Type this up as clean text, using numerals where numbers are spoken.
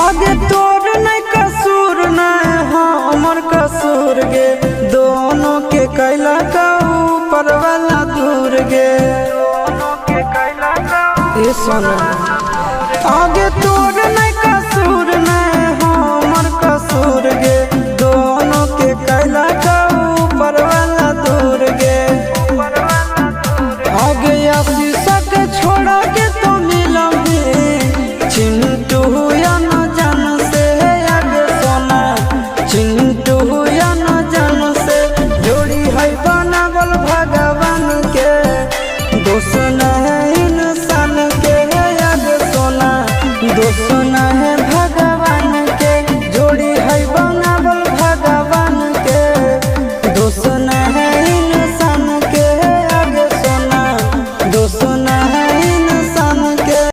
आगे तोर नहीं कसूर नहीं हमर कसूर गे दोनों के कैला का ऊपर वाला दूर गे ये सुन आगे तोर नहीं